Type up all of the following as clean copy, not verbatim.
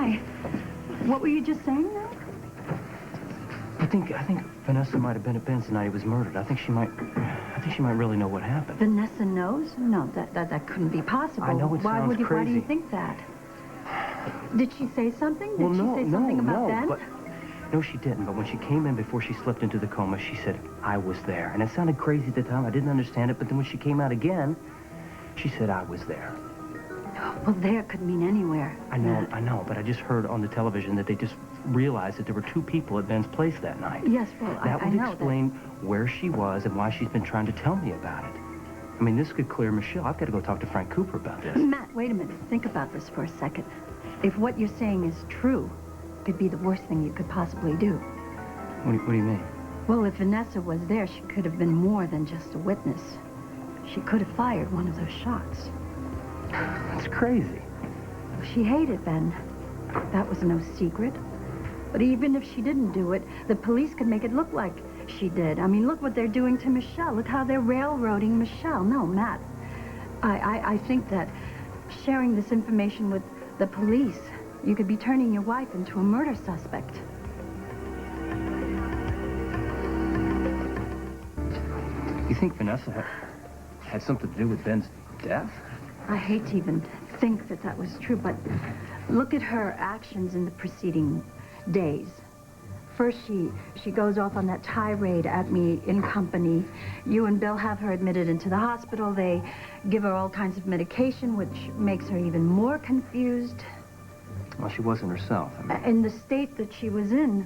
Hi. What were you just saying now? I think Vanessa might have been at Ben's the night he was murdered. I think she might really know what happened. Vanessa knows? No, that couldn't be possible. I know it sounds crazy. Why do you think that? Did she say something? Did she say something about Ben? No, she didn't. But when she came in before she slipped into the coma, she said, I was there. And it sounded crazy at the time. I didn't understand it. But then when she came out again, she said, I was there. Well, there could mean anywhere. I know. But I just heard on the television that they just realized that there were 2 people at Ben's place that night. Yes, well, that I know would explain where she was and why she's been trying to tell me about it. I mean, this could clear Michelle. I've got to go talk to Frank Cooper about this. Matt, wait a minute. Think about this for a second. If what you're saying is true, it'd be the worst thing you could possibly do. What do you mean? Well, if Vanessa was there, she could have been more than just a witness. She could have fired one of those shots. That's crazy. She hated Ben. That was no secret. But even if she didn't do it, the police could make it look like she did. I mean, look what they're doing to Michelle. Look how they're railroading Michelle. No, Matt, I think that sharing this information with the police, you could be turning your wife into a murder suspect. You think Vanessa had something to do with Ben's death? I hate to even think that was true, but look at her actions in the preceding days. First, she goes off on that tirade at me in company. You and Bill have her admitted into the hospital. They give her all kinds of medication, which makes her even more confused. Well, she wasn't herself. I mean... In the state that she was in,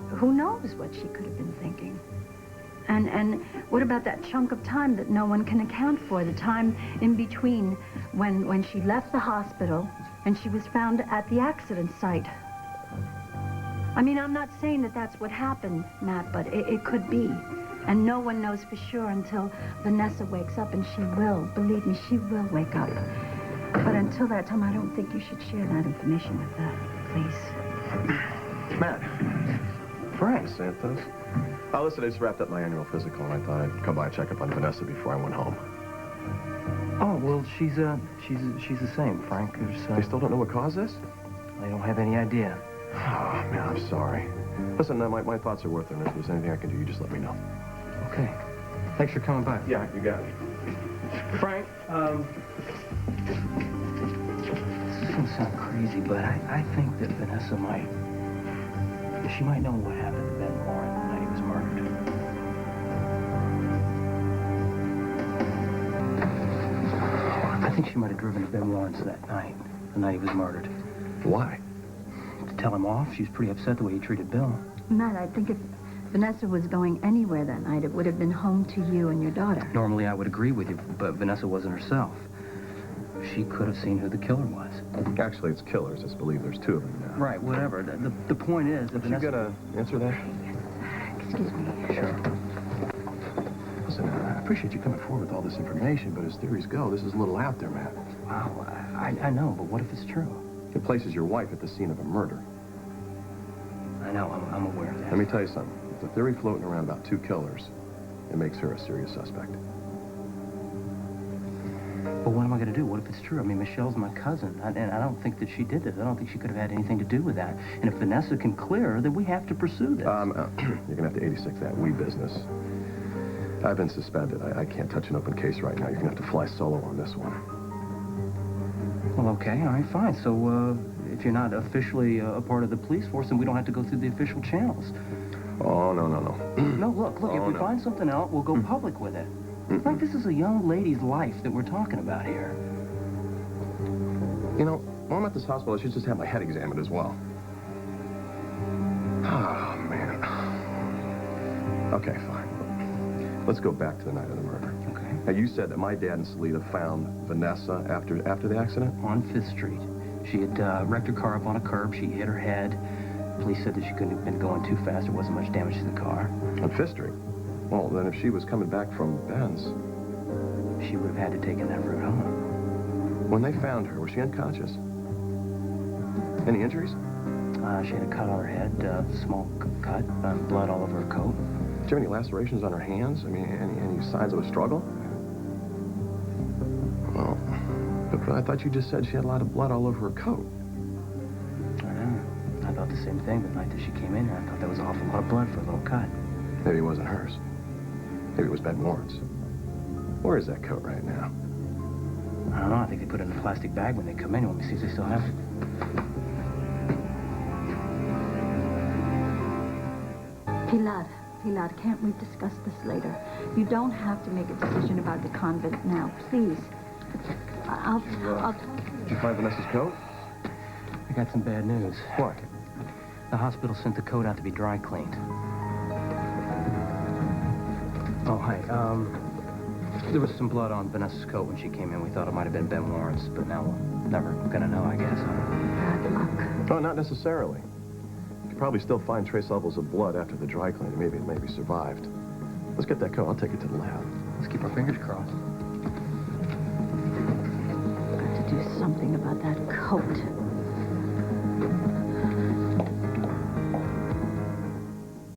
who knows what she could have been thinking? And what about that chunk of time that no one can account for, the time in between when she left the hospital and she was found at the accident site? I mean, I'm not saying that that's what happened, Matt, but it could be. And no one knows for sure until Vanessa wakes up, and she will. Believe me, she will wake up. But until that time, I don't think you should share that information with the police. Matt. Frank Santos. Oh, listen, I just wrapped up my annual physical, and I thought I'd come by and check up on Vanessa before I went home. Oh, well, she's the same, Frank. They still don't know what caused this? They don't have any idea. Oh, man, I'm sorry. Listen, my thoughts are worth it, and if there's anything I can do, you just let me know. Okay. Thanks for coming by. Yeah, you got it. Frank, this is going to sound crazy, but I think that Vanessa she might know what happened to Ben Warren the night he was murdered. I think she might have driven to Ben Warren's that night, the night he was murdered. Why? To tell him off. She was pretty upset the way he treated Bill. Matt, I think if Vanessa was going anywhere that night, it would have been home to you and your daughter. Normally, I would agree with you, but Vanessa wasn't herself. She could have seen who the killer was. Actually, it's killers. Let's believe there's 2 of them now. Right, whatever. The point is that Vanessa... You gotta answer that? Excuse me. Sure. Listen, I appreciate you coming forward with all this information, but as theories go, this is a little out there, Matt. Wow, I know, but what if it's true? It places your wife at the scene of a murder. I know, I'm aware of that. Let me tell you something. If the theory floating around about 2 killers, it makes her a serious suspect. But what am I going to do? What if it's true? I mean, Michelle's my cousin, and I don't think that she did this. I don't think she could have had anything to do with that. And if Vanessa can clear her, then we have to pursue this. You're going to have to 86 that we business. I've been suspended. I can't touch an open case right now. You're going to have to fly solo on this one. Well, okay, all right, fine. So, if you're not officially a part of the police force, then we don't have to go through the official channels. Oh, no. No, look, if we find something out, we'll go public with it. Frank, this is a young lady's life that we're talking about here. You know, while I'm at this hospital, I should just have my head examined as well. Oh, man. Okay, fine. Let's go back to the night of the murder. Okay. Now, you said that my dad and Salita found Vanessa after the accident? On 5th Street. She had wrecked her car up on a curb. She hit her head. Police said that she couldn't have been going too fast. There wasn't much damage to the car. On 5th Street? Well, then if she was coming back from Ben's... She would have had to take that route home. When they found her, was she unconscious? Any injuries? She had a cut on her head, small cut, blood all over her coat. Did she have any lacerations on her hands? I mean, any signs of a struggle? Well, but I thought you just said she had a lot of blood all over her coat. the same thing the night that she came in here. I thought that was an awful lot of blood for a little cut. Maybe it wasn't hers. Maybe it was Ben Warren's. Where is that coat right now? I don't know. I think they put it in a plastic bag when they come in. You want me to see if they still have it? Pilar, can't we discuss this later? You don't have to make a decision about the convent now, please. I'll Did you find Vanessa's coat? I got some bad news. What? The hospital sent the coat out to be dry cleaned. Oh, hi. There was some blood on Vanessa's coat when she came in. We thought it might have been Ben Warren's, but now we're never gonna know, I guess. Bad luck. Oh, not necessarily. You could probably still find trace levels of blood after the dry cleaning. Maybe it maybe survived. Let's get that coat. I'll take it to the lab. Let's keep our fingers crossed. Got to do something about that coat.